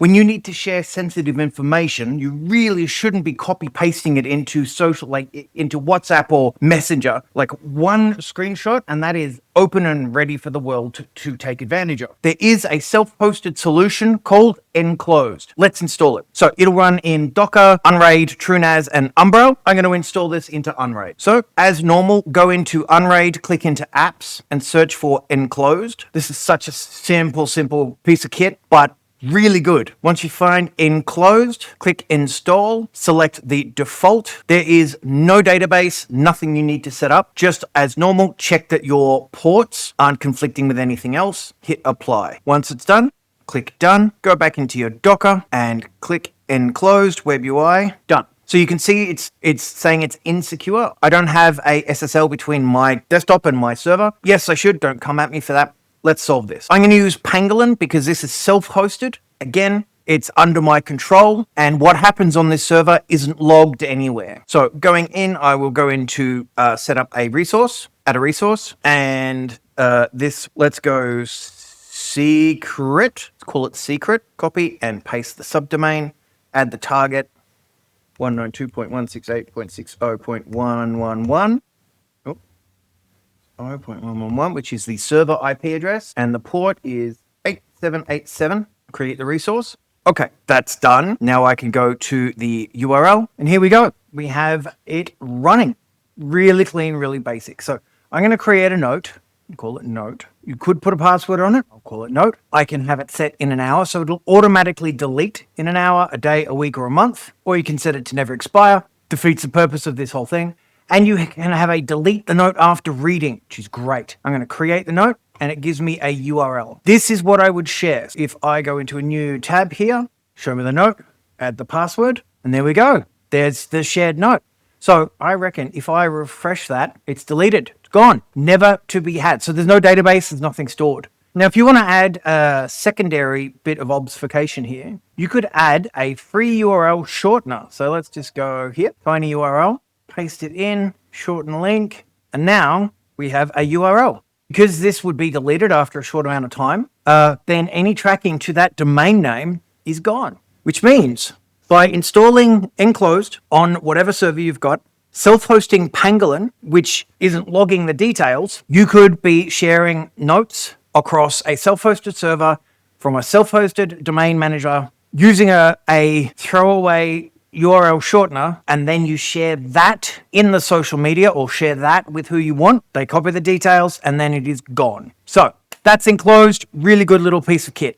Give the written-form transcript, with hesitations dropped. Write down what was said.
when you need to share sensitive information, you really shouldn't be copy pasting it into social, like into WhatsApp or Messenger. Like one screenshot, and that is open and ready for the world to take advantage of. There is a self-hosted solution called Enclosed. Let's install it. So it'll run in Docker, Unraid, TrueNAS, and Umbro. I'm going to install this into Unraid. So as normal, go into Unraid, click into Apps, and search for Enclosed. This is such a simple piece of kit, but really good. Once you find Enclosed, click Install, select the default. There is no database, nothing you need to set up. Just as normal, check that your ports aren't conflicting with anything else. Hit Apply. Once it's done, click Done. Go back into your Docker and click Enclosed Web UI. Done. So you can see it's saying it's insecure. I don't have a SSL between my desktop and my server. Yes, I should. Don't come at me for that. Let's solve this. I'm going to use Pangolin because this is self-hosted. Again, it's under my control, and what happens on this server isn't logged anywhere. So going in, I will go into set up a resource, add a resource, and let's go secret. Let's call it secret. Copy and paste the subdomain. Add the target 192.168.60.111. 0.111, which is the server IP address, and the port is 8787. Create the resource. Okay, that's done. Now I can go to the URL, and here we go. We have it running. Really clean, really basic. So I'm going to create a note. Call it note. You could put a password on it. I'll call it note. I can have it set in an hour, so it'll automatically delete in an hour, a day, a week, or a month. Or you can set it to never expire. Defeats the purpose of this whole thing. And you can have a delete the note after reading, which is great. I'm going to create the note, and it gives me a URL. This is what I would share. If I go into a new tab here, show me the note, add the password, and there we go. There's the shared note. So I reckon if I refresh that, it's deleted. It's gone. Never to be had. So there's no database, there's nothing stored. Now, if you want to add a secondary bit of obfuscation here, you could add a free URL shortener. So let's just go here, find a URL. Paste it in, shorten link, and now we have a URL. Because this would be deleted after a short amount of time, then any tracking to that domain name is gone. Which means by installing Enclosed on whatever server you've got, self-hosting Pangolin, which isn't logging the details, you could be sharing notes across a self-hosted server from a self-hosted domain manager using a throwaway URL shortener, and then you share that in the social media or share that with who you want. They copy the details and then it is gone. So that's Enclosed. Really good little piece of kit.